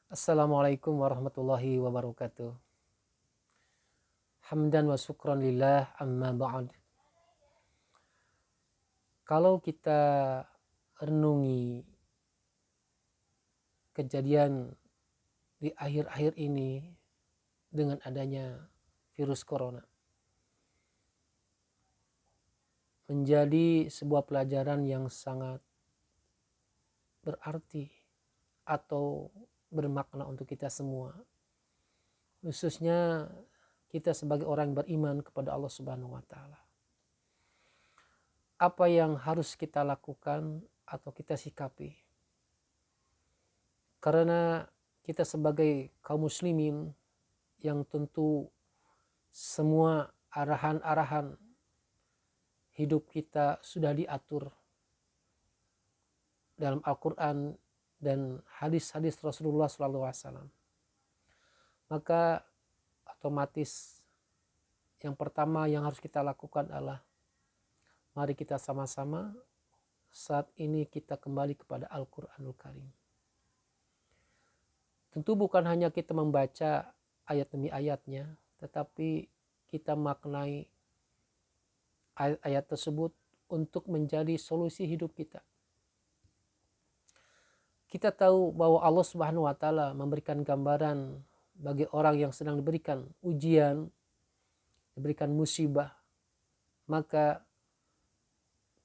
Assalamualaikum warahmatullahi wabarakatuh. Hamdan wa syukran lillah amma ba'd. Kalau kita renungi kejadian di akhir-akhir ini dengan adanya virus corona, menjadi sebuah pelajaran yang sangat berarti atau bermakna untuk kita semua, khususnya kita sebagai orang beriman kepada Allah Subhanahu wa taala. Apa yang harus kita lakukan atau kita sikapi? Karena kita sebagai kaum muslimin yang tentu semua arahan-arahan hidup kita sudah diatur dalam Al-Quran dan hadis-hadis Rasulullah SAW. Maka otomatis yang pertama yang harus kita lakukan adalah mari kita sama-sama saat ini kita kembali kepada Al-Quranul Karim. Tentu bukan hanya kita membaca ayat demi ayatnya, tetapi kita maknai ayat-ayat tersebut untuk menjadi solusi hidup kita. Kita tahu bahwa Allah Subhanahu wa taala memberikan gambaran bagi orang yang sedang diberikan ujian, diberikan musibah. Maka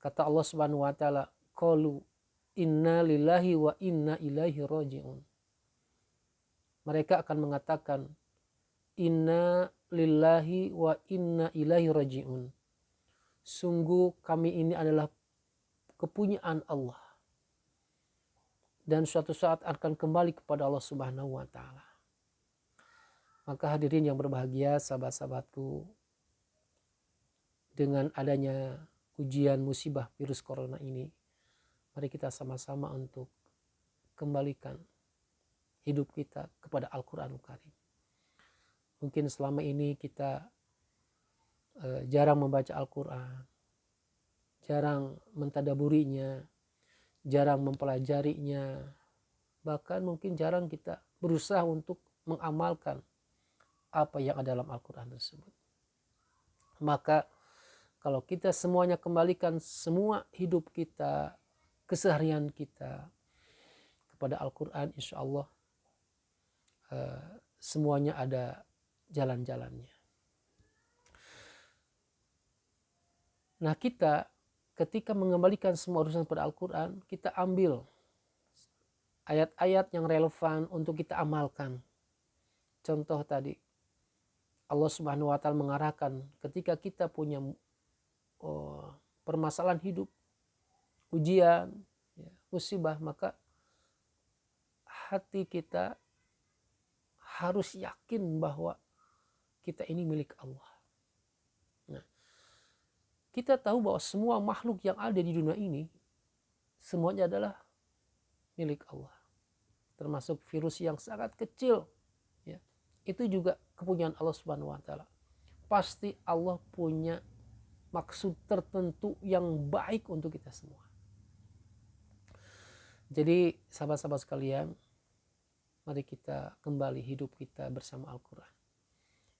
kata Allah Subhanahu wa taala, qalu inna lillahi wa inna ilaihi raji'un. Mereka akan mengatakan inna lillahi wa inna ilaihi raji'un. Sungguh kami ini adalah kepunyaan Allah dan suatu saat akan kembali kepada Allah Subhanahu wa taala. Maka hadirin yang berbahagia, sahabat-sahabatku, dengan adanya ujian musibah virus corona ini, mari kita sama-sama untuk kembalikan hidup kita kepada Al-Quranul Karim. Mungkin selama ini kita jarang membaca Al-Quran, jarang mentadaburinya, jarang mempelajarinya, bahkan mungkin jarang kita berusaha untuk mengamalkan apa yang ada dalam Al-Quran tersebut. Maka kalau kita semuanya kembalikan semua hidup kita, keseharian kita kepada Al-Quran, insya Allah semuanya ada jalan-jalannya. Nah, kita ketika mengembalikan semua urusan kepada Al-Quran, kita ambil ayat-ayat yang relevan untuk kita amalkan. Contoh tadi, Allah Subhanahu wa taala mengarahkan ketika kita punya permasalahan hidup, ujian, musibah, maka hati kita harus yakin bahwa kita ini milik Allah. Nah, kita tahu bahwa semua makhluk yang ada di dunia ini semuanya adalah milik Allah. Termasuk virus yang sangat kecil, ya, itu juga kepunyaan Allah Subhanahu wa taala. Pasti Allah punya maksud tertentu yang baik untuk kita semua. Jadi sahabat-sahabat sekalian, mari kita kembali hidup kita bersama Al-Quran.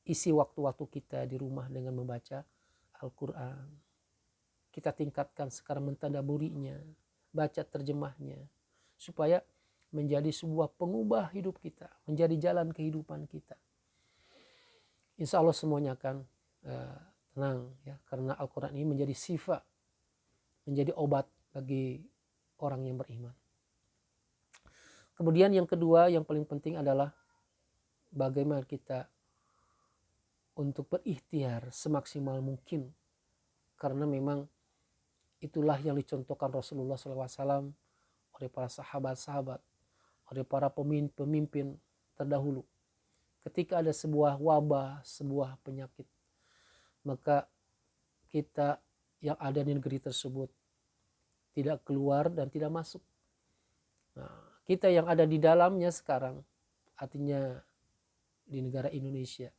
Isi waktu-waktu kita di rumah dengan membaca Al-Quran. Kita tingkatkan sekarang mentadaburinya, baca terjemahnya, supaya menjadi sebuah pengubah hidup kita, menjadi jalan kehidupan kita. Insya Allah semuanya akan tenang, ya, karena Al-Quran ini menjadi syifa, menjadi obat bagi orang yang beriman. Kemudian yang kedua, yang paling penting adalah bagaimana kita untuk berikhtiar semaksimal mungkin, karena memang itulah yang dicontohkan Rasulullah SAW oleh para sahabat-sahabat, oleh para pemimpin terdahulu. Ketika ada sebuah wabah, sebuah penyakit, maka kita yang ada di negeri tersebut tidak keluar dan tidak masuk. Nah, kita yang ada di dalamnya sekarang, artinya di negara Indonesia,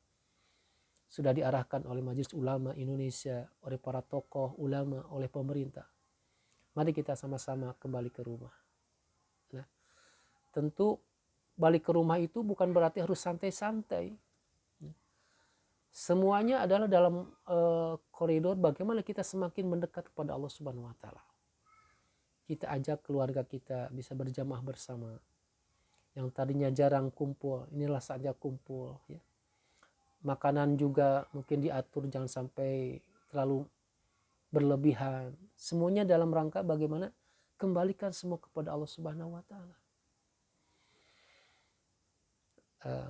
sudah diarahkan oleh Majelis Ulama Indonesia, oleh para tokoh ulama, oleh pemerintah. Mari kita sama-sama kembali ke rumah. Nah, tentu balik ke rumah itu bukan berarti harus santai-santai. Semuanya adalah dalam koridor bagaimana kita semakin mendekat kepada Allah Subhanahu wa taala. Kita ajak keluarga kita bisa berjamaah bersama. Yang tadinya jarang kumpul, inilah saatnya kumpul ya. Makanan juga mungkin diatur, jangan sampai terlalu berlebihan. Semuanya dalam rangka bagaimana kembalikan semua kepada Allah Subhanahu wa taala.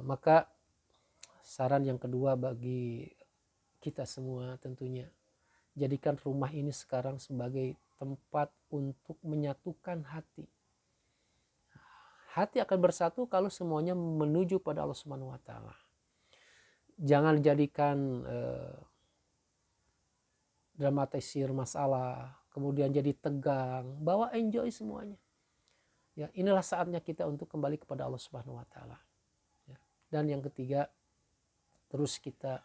Maka saran yang kedua bagi kita semua tentunya, jadikan rumah ini sekarang sebagai tempat untuk menyatukan hati. Hati akan bersatu kalau semuanya menuju pada Allah Subhanahu wa taala. Jangan jadikan dramatisir masalah, kemudian jadi tegang, bawa enjoy semuanya. Ya, inilah saatnya kita untuk kembali kepada Allah Subhanahu wa taala. Ya. Dan yang ketiga, terus kita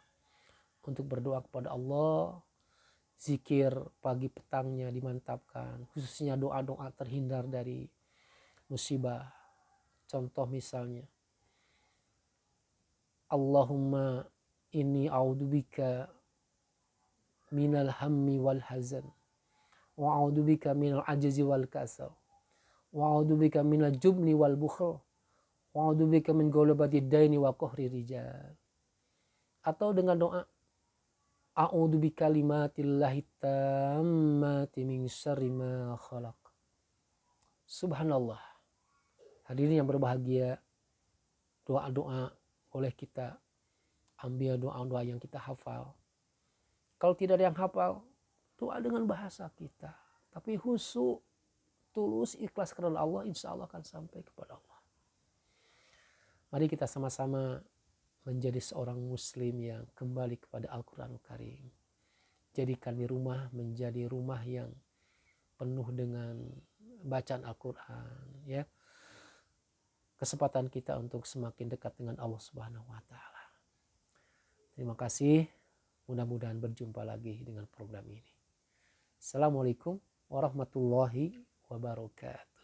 untuk berdoa kepada Allah, zikir pagi petangnya dimantapkan, khususnya doa-doa terhindar dari musibah. Contoh misalnya, Allahumma inni a'udzubika minal hammi wal hazan, wa a'udzubika minal ajzi wal kasal, wa a'udzubika minal jubni wal bukhl, wa a'udzubika min ghalabati daini wa qahri rijal. Atau dengan doa a'udzu bikalimatillahi tammati min syarri ma khalaq. Subhanallah. Hadirin yang berbahagia, doa-doa boleh kita ambil, doa-doa yang kita hafal. Kalau tidak ada yang hafal, doa dengan bahasa kita. Tapi khusyuk, tulus, ikhlas karena Allah, insya Allah akan sampai kepada Allah. Mari kita sama-sama menjadi seorang muslim yang kembali kepada Al-Quran Karim. Jadikan di rumah menjadi rumah yang penuh dengan bacaan Al-Quran, ya. Kesempatan kita untuk semakin dekat dengan Allah Subhanahu wa taala. Terima kasih. Mudah-mudahan berjumpa lagi dengan program ini. Assalamualaikum warahmatullahi wabarakatuh.